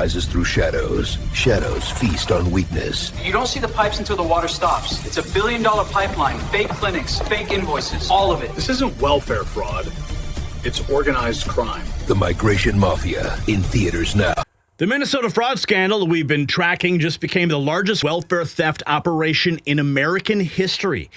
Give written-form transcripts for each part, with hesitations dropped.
rises through shadows. Shadows feast on weakness. You don't see the pipes until the water stops. It's $1 billion pipeline, fake clinics, fake invoices, all of it. This isn't welfare fraud. It's organized crime. The Migration Mafia, in theaters now. The Minnesota fraud scandal that we've been tracking just became the largest welfare theft operation in American history.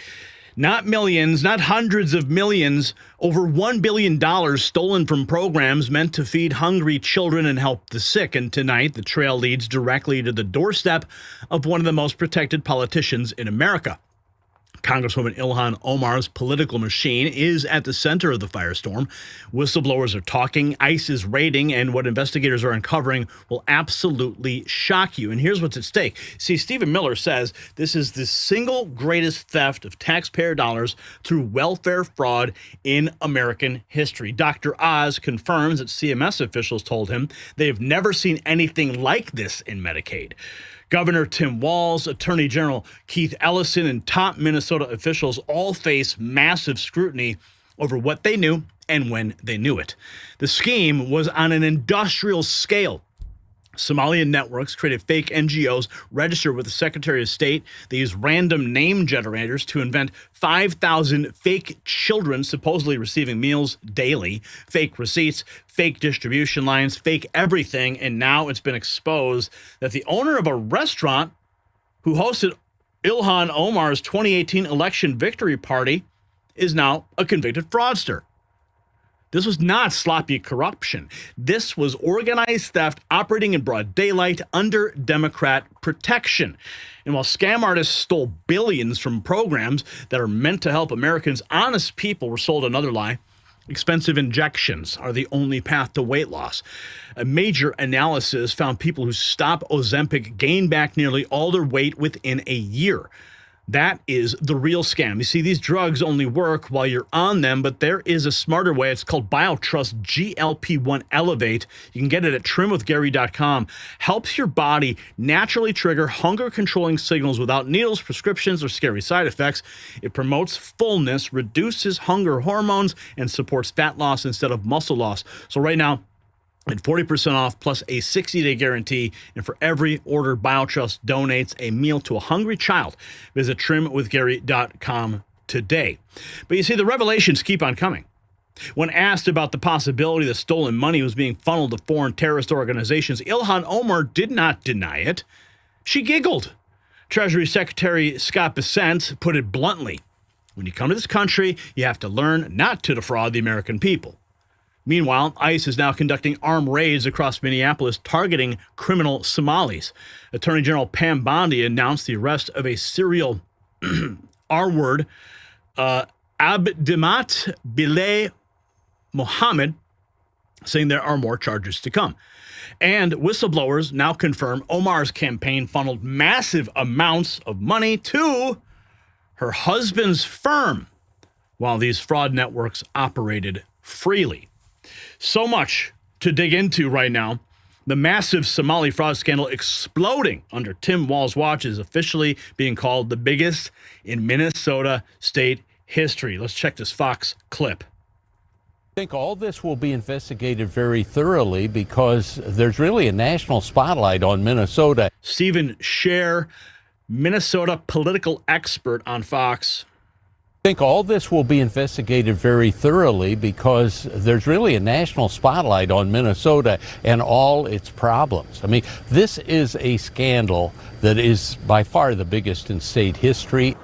Not millions, not hundreds of millions, over $1 billion stolen from programs meant to feed hungry children and help the sick. And tonight, the trail leads directly to the doorstep of one of the most protected politicians in America. Congresswoman Ilhan Omar's political machine is at the center of the firestorm. Whistleblowers are talking, ICE is raiding, and what investigators are uncovering will absolutely shock you. And here's what's at stake. See, Stephen Miller says this is the single greatest theft of taxpayer dollars through welfare fraud in American history. Dr. Oz confirms that CMS officials told him they have never seen anything like this in Medicaid. Governor Tim Walz, Attorney General Keith Ellison, and top Minnesota officials all face massive scrutiny over what they knew and when they knew it. The scheme was on an industrial scale. Somali networks created fake NGOs registered with the Secretary of State. They used random name generators to invent 5,000 fake children supposedly receiving meals daily, fake receipts, fake distribution lines, fake everything. And now it's been exposed that the owner of a restaurant who hosted Ilhan Omar's 2018 election victory party is now a convicted fraudster. This was not sloppy corruption. This was organized theft operating in broad daylight under Democrat protection. And while scam artists stole billions from programs that are meant to help Americans, honest people were sold another lie. Expensive injections are the only path to weight loss. A major analysis found people who stop Ozempic gain back nearly all their weight within a year. That is the real scam. You see, these drugs only work while you're on them, but there is a smarter way. It's called BioTrust GLP-1 Elevate. You can get it at trimwithgary.com. Helps your body naturally trigger hunger-controlling signals without needles, prescriptions, or scary side effects. It promotes fullness, reduces hunger hormones, and supports fat loss instead of muscle loss. So right now, at 40% off plus a 60-day guarantee. And for every order, BioTrust donates a meal to a hungry child. Visit trimwithgary.com today. But you see, the revelations keep on coming. When asked about the possibility that stolen money was being funneled to foreign terrorist organizations, Ilhan Omar did not deny it. She giggled. Treasury Secretary Scott Bessent put it bluntly. When you come to this country, you have to learn not to defraud the American people. Meanwhile, ICE is now conducting armed raids across Minneapolis targeting criminal Somalis. Attorney General Pam Bondi announced the arrest of a serial R-word, Abdimat Bilay Mohammed, saying there are more charges to come. And whistleblowers now confirm Omar's campaign funneled massive amounts of money to her husband's firm while these fraud networks operated freely. So much to dig into right now. The massive Somali fraud scandal exploding under Tim Walz watch is officially being called the biggest in Minnesota state history. Let's check this Fox clip. I think all this will be investigated very thoroughly because there's really a national spotlight on Minnesota. Stephen Scher, Minnesota political expert on Fox. I think all this will be investigated very thoroughly because there's really a national spotlight on Minnesota and all its problems. I mean, this is a scandal that is by far the biggest in state history.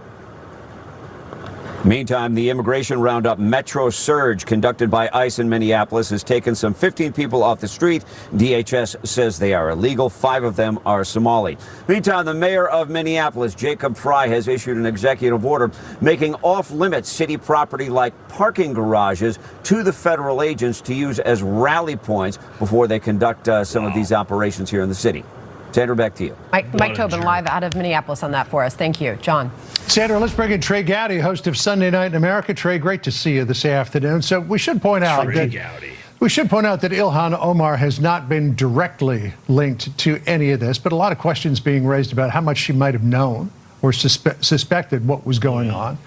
Meantime, the immigration roundup Metro Surge conducted by ICE in Minneapolis has taken some 15 people off the street. DHS says they are illegal. 5 of them are Somali. Meantime, the mayor of Minneapolis, Jacob Frey, has issued an executive order making off-limits city property like parking garages to the federal agents to use as rally points before they conduct some of these operations here in the city. Sandra, back to you. Mike Tobin live out of Minneapolis on that for us. Thank you. John. Sandra, let's bring in Trey Gowdy, host of Sunday Night in America. Trey, great to see you this afternoon. So we should point out that Ilhan Omar has not been directly linked to any of this, but a lot of questions being raised about how much she might have known or suspected what was going on,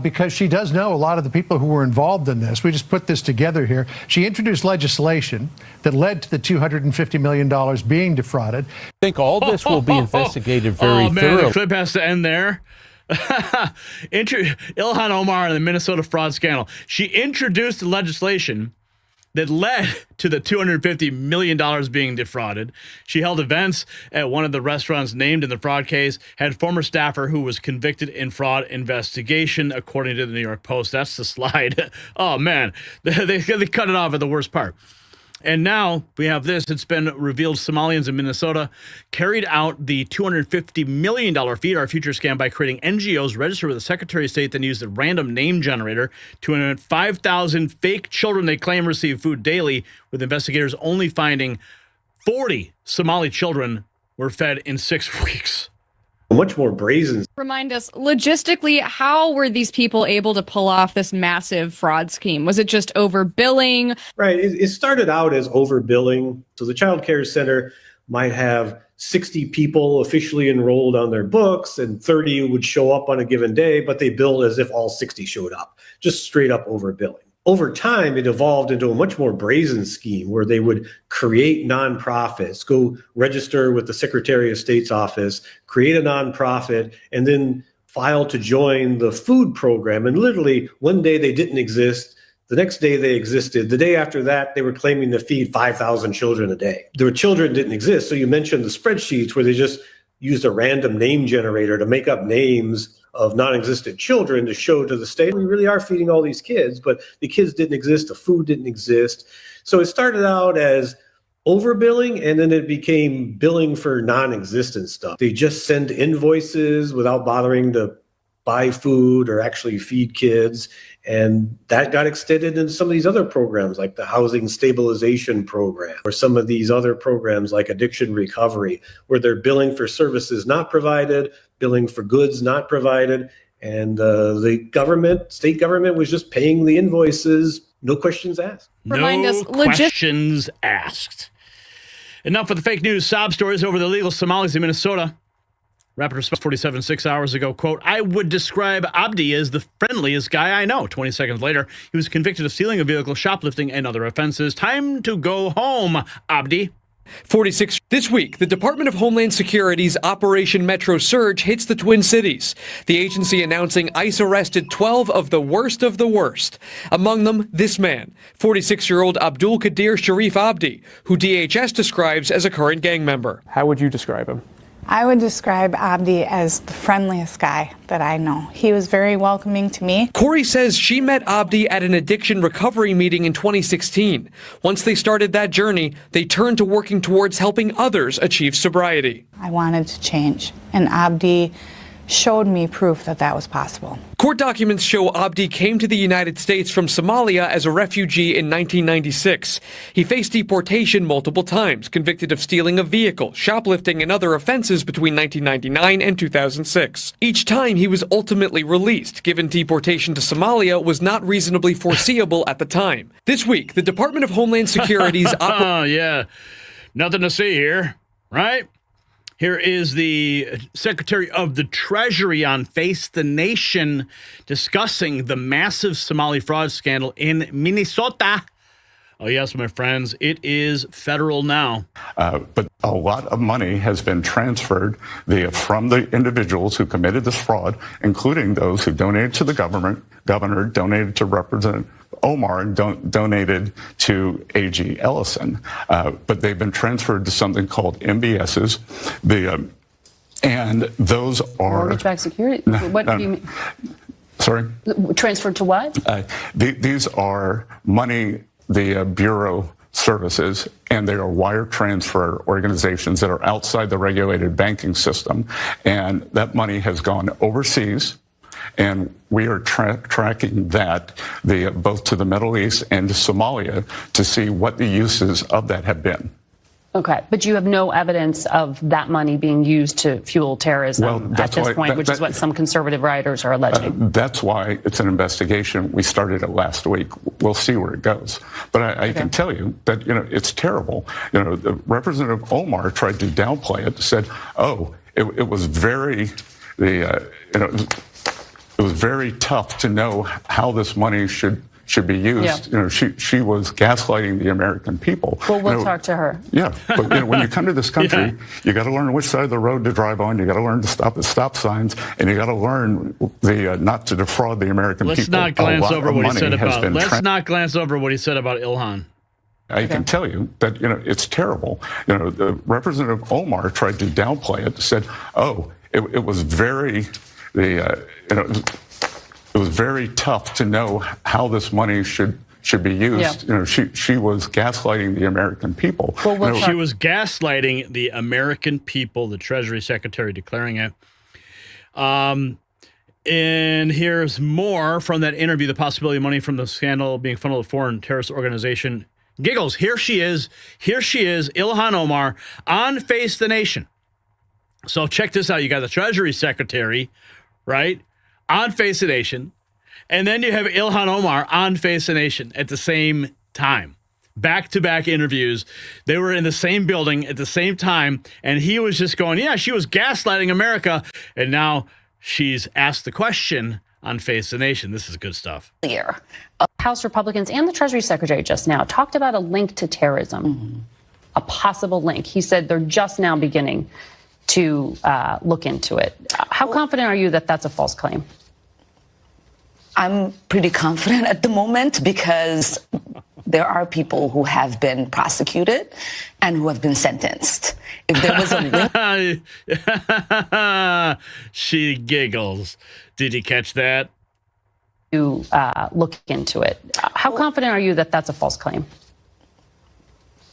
because she does know a lot of the people who were involved in this. We just put this together here. She introduced legislation that led to the $250 million being defrauded. I think all this will be investigated very thoroughly. The clip has to end there. Ilhan Omar and the Minnesota fraud scandal. She introduced the legislation that led to the $250 million being defrauded. She held events at one of the restaurants named in the fraud case, had former staffer who was convicted in fraud investigation, according to the New York Post. That's the slide. Oh, man. They cut it off at the worst part. And now we have this. It's been revealed Somalians in Minnesota carried out the $250 million Feed Our Future scam by creating NGOs registered with the Secretary of State, then used a random name generator to invent 5,000 fake children they claim receive food daily, with investigators only finding 40 Somali children were fed in 6 weeks. Much more brazen. Remind us, logistically, how were these people able to pull off this massive fraud scheme? Was it just overbilling? Right. It started out as overbilling. So the Child Care Center might have 60 people officially enrolled on their books, and 30 would show up on a given day, but they billed as if all 60 showed up. Just straight up overbilling. Over time, it evolved into a much more brazen scheme where they would create nonprofits, go register with the Secretary of State's office, create a nonprofit, and then file to join the food program. And literally, one day they didn't exist. The next day they existed. The day after that, they were claiming to feed 5,000 children a day. Their children didn't exist. So you mentioned the spreadsheets where they just used a random name generator to make up names of non-existent children to show to the state, we really are feeding all these kids, but the kids didn't exist, the food didn't exist. So it started out as overbilling, and then it became billing for non-existent stuff. They just send invoices without bothering to buy food or actually feed kids. And that got extended into some of these other programs like the Housing Stabilization Program, or some of these other programs like Addiction Recovery, where they're billing for services not provided, billing for goods not provided. And the government, state government, was just paying the invoices, no questions asked. No questions asked. Enough for the fake news sob stories over the illegal Somalis in Minnesota. Rapid response 47 6 hours ago, quote, I would describe Abdi as the friendliest guy I know. 20 seconds later, he was convicted of stealing a vehicle, shoplifting, and other offenses. Time to go home, Abdi. 46. This week, the Department of Homeland Security's Operation Metro Surge hits the Twin Cities. The agency announcing ICE arrested 12 of the worst. Among them, this man, 46-year-old Abdul Qadir Sharif Abdi, who DHS describes as a current gang member. How would you describe him? I would describe Abdi as the friendliest guy that I know. He was very welcoming to me. Corey says she met Abdi at an addiction recovery meeting in 2016. Once they started that journey, they turned to working towards helping others achieve sobriety. I wanted to change, and Abdi showed me proof that that was possible. Court documents show Abdi came to the United States from Somalia as a refugee in 1996. He faced deportation multiple times, convicted of stealing a vehicle, shoplifting, and other offenses between 1999 and 2006. Each time he was ultimately released, given deportation to Somalia was not reasonably foreseeable at the time. This week, the Department of Homeland Security's yeah, nothing to see here, right? Here is the Secretary of the Treasury on Face the Nation discussing the massive Somali fraud scandal in Minnesota. Oh, yes, my friends, it is federal now. But a lot of money has been transferred from the individuals who committed this fraud, including those who donated to the governor, donated to Representative Omar, and donated to A.G. Ellison. But they've been transferred to something called MBSs. And those are... Mortgage-backed security? What do you mean? Sorry? Transferred to what? These are money the Bureau services, and they are wire transfer organizations that are outside the regulated banking system. And that money has gone overseas, and we are tracking that both to the Middle East and to Somalia to see what the uses of that have been. Okay, but you have no evidence of that money being used to fuel terrorism at this point, which is what some conservative writers are alleging. That's why it's an investigation. We started it last week. We'll see where it goes. But I can tell you that, it's terrible. Representative Omar tried to downplay it, said, oh, it was very it was very tough to know how this money should be used. Yeah. She was gaslighting the American people. Well, we'll talk to her. Yeah, but when you come to this country, you got to learn which side of the road to drive on. You got to learn to stop at stop signs, and you got to learn not to defraud the American people. Let's not glance over what he said about. Let's not glance over what he said about Ilhan. I can tell you that it's terrible. The Representative Omar tried to downplay it. Said, "Oh, it was very it was very tough to know how this money should be used." Yeah. She was gaslighting the American people. Well, she was gaslighting the American people, the Treasury Secretary declaring it. And here's more from that interview, the possibility of money from the scandal being funneled to a foreign terrorist organization. Giggles, here she is, Ilhan Omar, on Face the Nation. So check this out. You got the Treasury Secretary, right, on Face the Nation, and then you have Ilhan Omar on Face the Nation at the same time. Back-to-back interviews. They were in the same building at the same time, and he was just going, yeah, she was gaslighting America, and now she's asked the question on Face the Nation. This is good stuff. House Republicans and the Treasury Secretary just now talked about a link to terrorism, a possible link. He said they're just now beginning to look into it. How confident are you that that's a false claim? I'm pretty confident at the moment because there are people who have been prosecuted and who have been sentenced. If there was a link... She giggles. Did you catch that? To look into it. How confident are you that that's a false claim?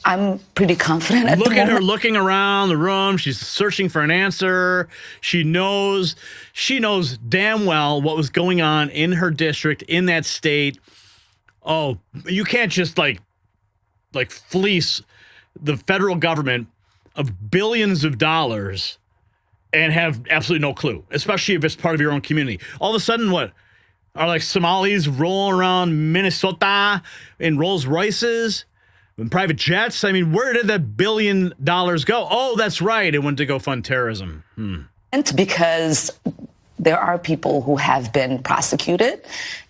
I'm pretty confident at the moment. Look at her looking around the room. She's searching for an answer. She knows damn well what was going on in her district, in that state. Oh, you can't just like fleece the federal government of billions of dollars and have absolutely no clue, especially if it's part of your own community. All of a sudden, what? Are like Somalis rolling around Minnesota in Rolls Royces and private jets? I mean, where did that $1 billion go? Oh, that's right. It went to go fund terrorism. Because there are people who have been prosecuted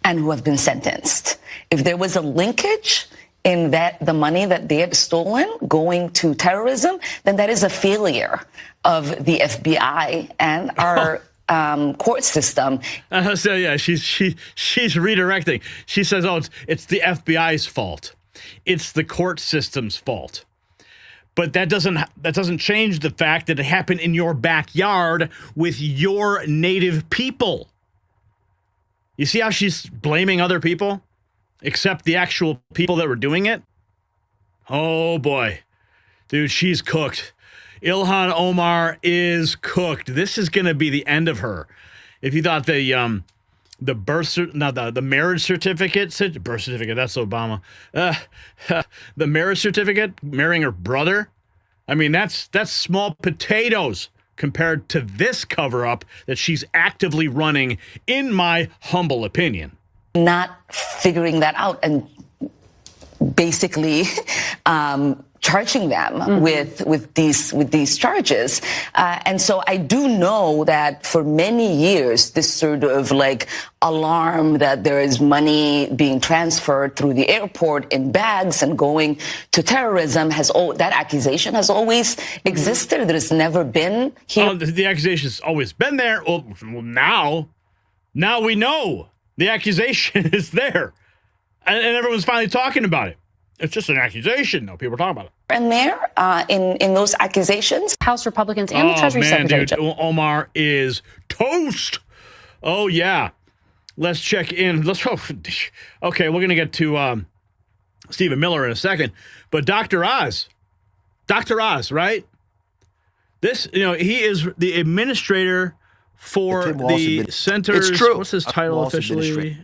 and who have been sentenced. If there was a linkage in that the money that they had stolen going to terrorism, then that is a failure of the FBI and our court system. So yeah, she's redirecting. She says, "Oh, it's the FBI's fault. It's the court system's fault." But that doesn't change the fact that it happened in your backyard with your native people. You see how she's blaming other people, except the actual people that were doing it? Oh boy, dude, she's cooked. Ilhan Omar is cooked. This is going to be the end of her. If you thought the marriage certificate, that's Obama. The marriage certificate, marrying her brother. I mean, that's small potatoes compared to this cover-up that she's actively running, in my humble opinion. Not figuring that out and basically charging them with these charges. And so I do know that for many years, this sort of like alarm that there is money being transferred through the airport in bags and going to terrorism that accusation has always existed. There's never been here. The accusation's always been there. Well, now we know the accusation is there. And everyone's finally talking about it. It's just an accusation, though. People are talking about it. And there, in those accusations, House Republicans and the Treasury Secretary. Dude, Omar is toast. Oh yeah. Let's check in. Okay, we're gonna get to Stephen Miller in a second, but Dr. Oz, right? This, he is the administrator for the centers. It's true. What's his title officially?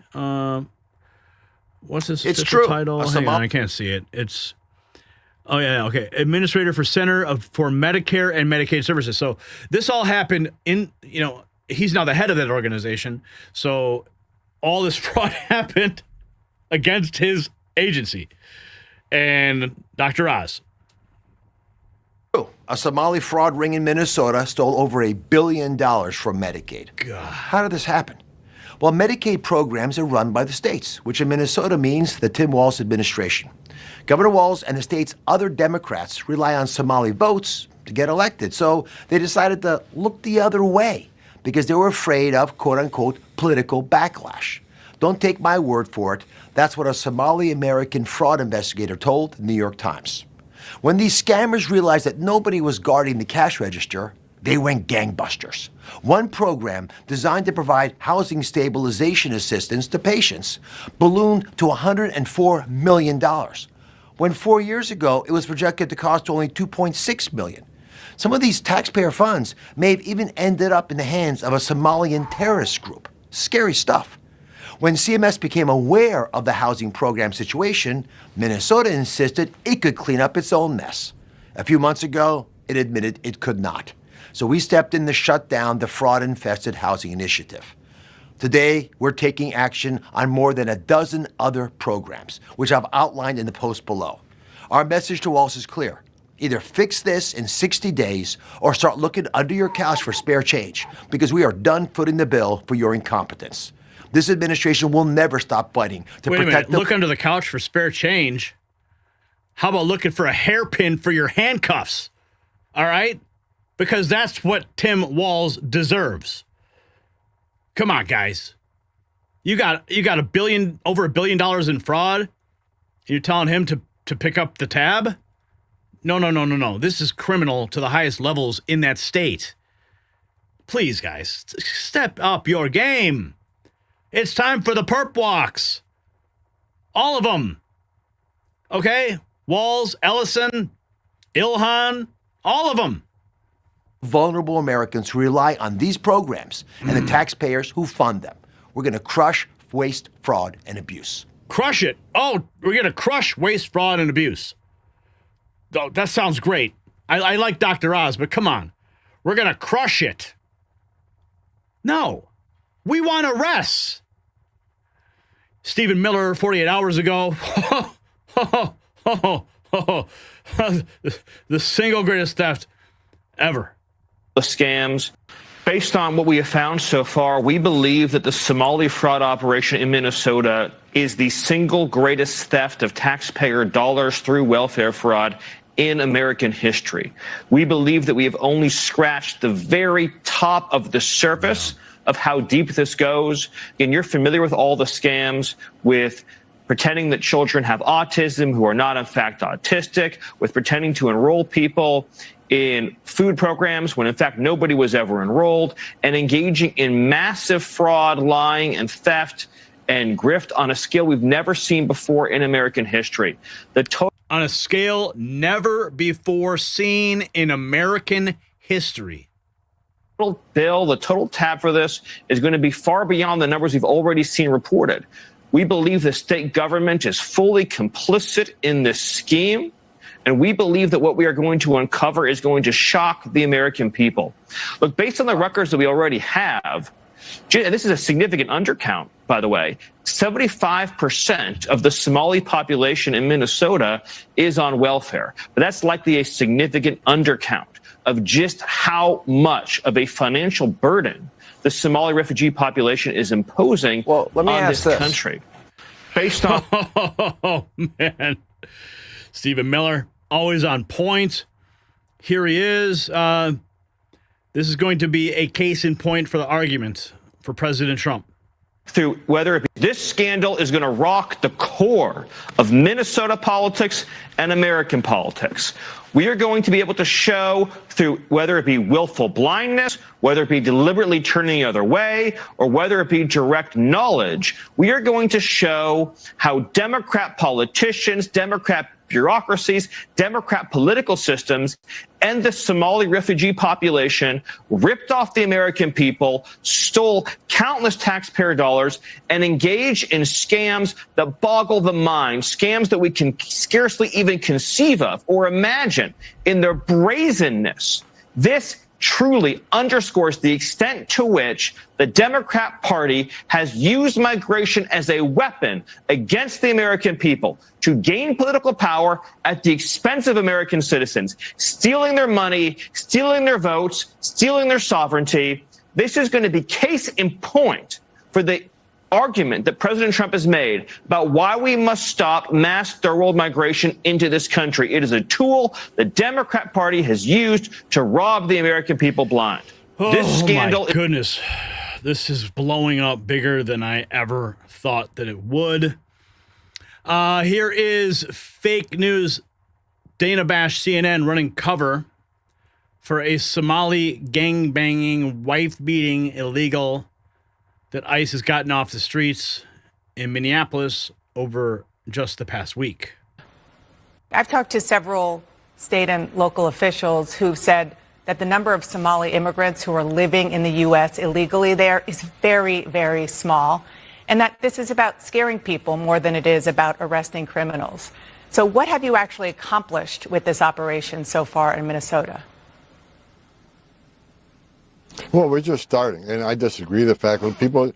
What's his official title? Hang on, I can't see it. It's okay. Administrator for for Medicare and Medicaid Services. So this all happened he's now the head of that organization. So all this fraud happened against his agency. And Dr. Oz, A Somali fraud ring in Minnesota stole over $1 billion from Medicaid. God. How did this happen? Well, Medicaid programs are run by the states, which in Minnesota means the Tim Walz administration. Governor Walz and the state's other Democrats rely on Somali votes to get elected, so they decided to look the other way because they were afraid of, quote-unquote, political backlash. Don't take my word for it. That's what a Somali-American fraud investigator told the New York Times. When these scammers realized that nobody was guarding the cash register, they went gangbusters. One program designed to provide housing stabilization assistance to patients ballooned to $104 million, when 4 years ago it was projected to cost only $2.6 million. Some of these taxpayer funds may have even ended up in the hands of a Somalian terrorist group. Scary stuff. When CMS became aware of the housing program situation, Minnesota insisted it could clean up its own mess. A few months ago, it admitted it could not. So we stepped in to shut down the fraud-infested housing initiative. Today, we're taking action on more than a dozen other programs, which I've outlined in the post below. Our message to Walz is clear. Either fix this in 60 days or start looking under your couch for spare change, because we are done footing the bill for your incompetence. This administration will never stop fighting to Wait a protect minute. Look under the couch for spare change. How about looking for a hairpin for your handcuffs? All right? Because that's what Tim Walz deserves. Come on, guys. You got over $1 billion in fraud, and you're telling him to pick up the tab? No. This is criminal to the highest levels in that state. Please, guys, step up your game. It's time for the perp walks. All of them. Okay? Walz, Ellison, Ilhan, all of them. Vulnerable Americans who rely on these programs and the taxpayers who fund them. We're going to crush waste, fraud, and abuse. Crush it. Oh, we're going to crush waste, fraud, and abuse. Oh, that sounds great. I like Dr. Oz, but come on. We're going to crush it. No. We want arrests. Stephen Miller, 48 hours ago. The single greatest theft ever. The scams. Based on what we have found so far, we believe that the Somali fraud operation in Minnesota is the single greatest theft of taxpayer dollars through welfare fraud in American history. We believe that we have only scratched the very top of the surface of how deep this goes. And you're familiar with all the scams with pretending that children have autism who are not in fact autistic, with pretending to enroll people in food programs when in fact nobody was ever enrolled, and engaging in massive fraud, lying, and theft and grift on a scale we've never seen before in American history. On a scale never before seen in American history. Bill, the total tab for this is going to be far beyond the numbers we've already seen reported. We believe the state government is fully complicit in this scheme, and we believe that what we are going to uncover is going to shock the American people. Look, based on the records that we already have, and this is a significant undercount, by the way, 75% of the Somali population in Minnesota is on welfare. But that's likely a significant undercount of just how much of a financial burden the Somali refugee population is imposing on this country. Based on... Oh, man. Stephen Miller, always on point. Here he is. This is going to be a case in point for the argument for President Trump. Through whether it be, this scandal is going to rock the core of Minnesota politics and American politics. We are going to be able to show through whether it be willful blindness, whether it be deliberately turning the other way, or whether it be direct knowledge, we are going to show how Democrat politicians, Democrat bureaucracies, Democrat political systems, and the Somali refugee population ripped off the American people, stole countless taxpayer dollars, and engaged in scams that boggle the mind, scams that we can scarcely even conceive of or imagine in their brazenness. This truly underscores the extent to which the Democrat Party has used migration as a weapon against the American people to gain political power at the expense of American citizens, stealing their money, stealing their votes, stealing their sovereignty. This is going to be case in point for the argument that President Trump has made about why we must stop mass third-world migration into this country. It is a tool the Democrat Party has used to rob the American people blind. This scandal. My goodness, this is blowing up bigger than I ever thought that it would. Here is fake news. Dana Bash, CNN, running cover for a Somali gang-banging, wife-beating illegal that ICE has gotten off the streets in Minneapolis over just the past week. I've talked to several state and local officials who've said that the number of Somali immigrants who are living in the U.S. illegally there is very, very small, and that this is about scaring people more than it is about arresting criminals. So what have you actually accomplished with this operation so far in Minnesota? Well, we're just starting, and I disagree with the fact that people,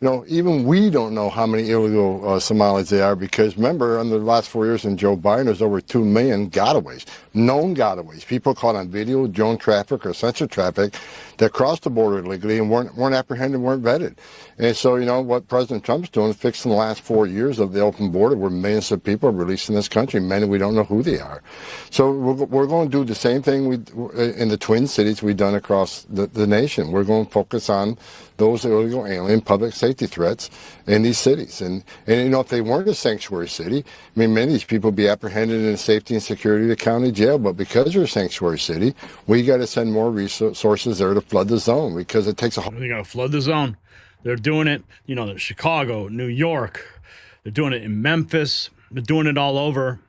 even we don't know how many illegal Somalis there are, because remember, in the last 4 years in Joe Biden, there's over 2 million gotaways, known gotaways, people caught on video, drone traffic or essential traffic that crossed the border illegally and weren't apprehended, weren't vetted. And so, what President Trump's doing is fixing the last 4 years of the open border where millions of people are released in this country, many we don't know who they are. So we're going to do the same thing in the Twin Cities we've done across the nation. We're going to focus on those illegal alien public safety threats in these cities. And if they weren't a sanctuary city, many of these people would be apprehended in the safety and security of the county jail. But because they're a sanctuary city, we got to send more resources there to flood the zone, because it takes a whole... They got to flood the zone. They're doing it, there's Chicago, New York. They're doing it in Memphis. They're doing it all over.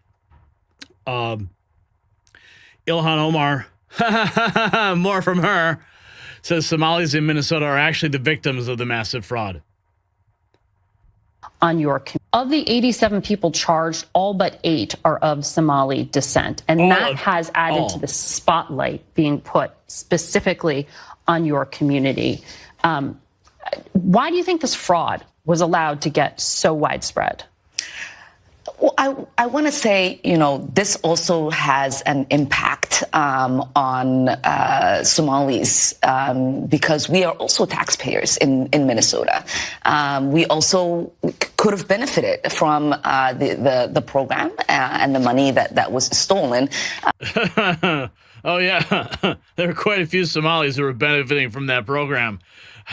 Ilhan Omar, more from her, says Somalis in Minnesota are actually the victims of the massive fraud. Of the 87 people charged, all but 8 are of Somali descent. And that has added to the spotlight being put specifically on your community. Why do you think this fraud was allowed to get so widespread? Well, I want to say, this also has an impact on Somalis because we are also taxpayers in Minnesota. We also could have benefited from the program and the money that was stolen. Oh, yeah. There are quite a few Somalis who are benefiting from that program.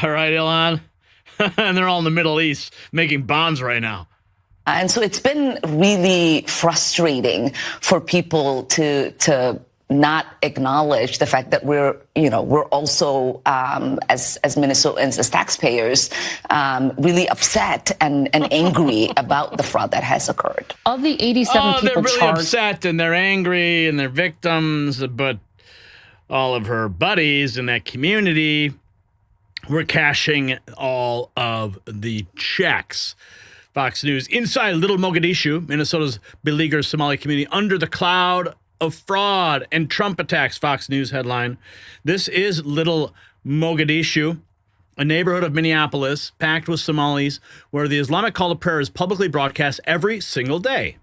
All right, Ilhan? And they're all in the Middle East making bombs right now. And so it's been really frustrating for people to not acknowledge the fact that we're also, as Minnesotans, as taxpayers, really upset and angry about the fraud that has occurred. Of the 87 people they're really charged... upset and they're angry and they're victims, but all of her buddies in that community were cashing all of the checks. Fox News. Inside Little Mogadishu, Minnesota's beleaguered Somali community under the cloud of fraud and Trump attacks. Fox News headline. This is Little Mogadishu, a neighborhood of Minneapolis packed with Somalis where the Islamic call to prayer is publicly broadcast every single day.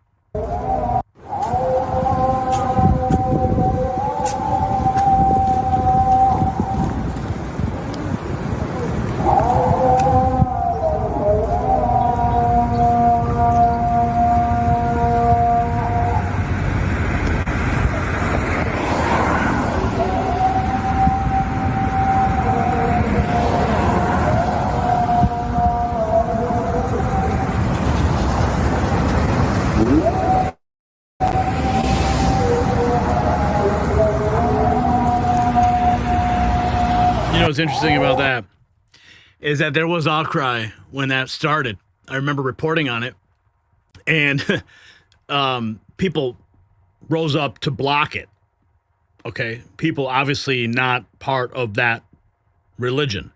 What's interesting about that is that there was outcry when that started. I remember reporting on it, and people rose up to block it. Okay, people obviously not part of that religion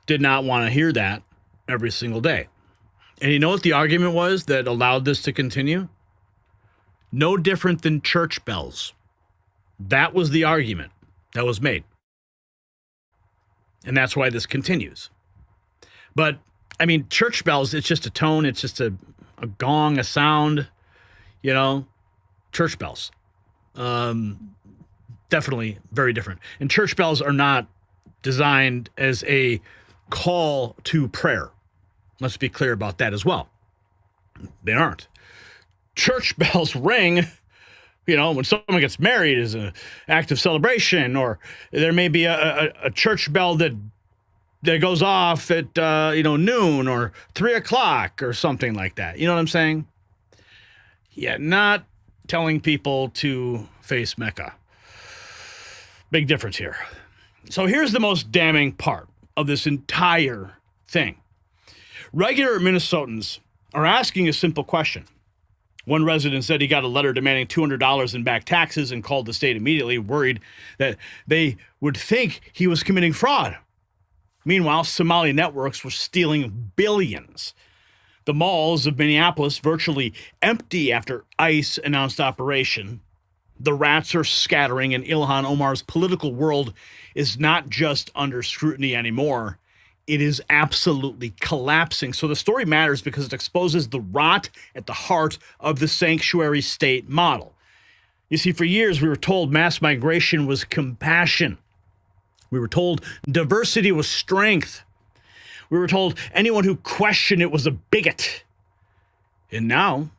did not want to hear that every single day. And you know what the argument was that allowed this to continue? No different than church bells. That was the argument that was made. And that's why this continues. But, I mean, church bells, it's just a tone. It's just a gong, a sound, you know, church bells. Definitely very different. And church bells are not designed as a call to prayer. Let's be clear about that as well. They aren't. Church bells ring, you know, when someone gets married as an act of celebration, or there may be a church bell that goes off at, noon or 3 o'clock or something like that. You know what I'm saying? Yeah, not telling people to face Mecca. Big difference here. So here's the most damning part of this entire thing. Regular Minnesotans are asking a simple question. One resident said he got a letter demanding $200 in back taxes and called the state immediately, worried that they would think he was committing fraud. Meanwhile, Somali networks were stealing billions. The malls of Minneapolis virtually empty after ICE announced operation. The rats are scattering, and Ilhan Omar's political world is not just under scrutiny anymore. It is absolutely collapsing. So the story matters because it exposes the rot at the heart of the sanctuary state model. You see, for years we were told mass migration was compassion. We were told diversity was strength. We were told anyone who questioned it was a bigot. And now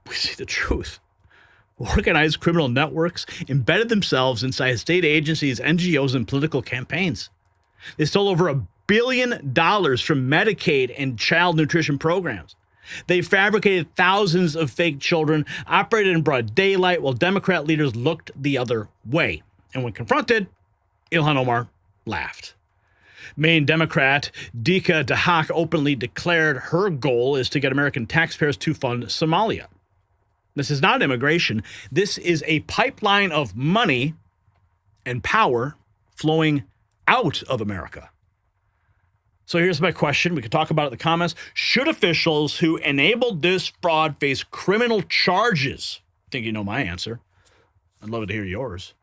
we see the truth. Organized criminal networks embedded themselves inside state agencies, NGOs, and political campaigns. They stole over $1 billion from Medicaid and child nutrition programs. They fabricated thousands of fake children, operated in broad daylight while Democrat leaders looked the other way. And when confronted, Ilhan Omar laughed. Maine Democrat Dika Dahak openly declared her goal is to get American taxpayers to fund Somalia. This is not immigration. This is a pipeline of money and power flowing out of America. So here's my question. We could talk about it in the comments. Should officials who enabled this fraud face criminal charges? I think you know my answer. I'd love to hear yours.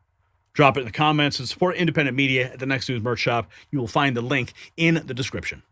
Drop it in the comments and support independent media at the Next News merch shop. You will find the link in the description.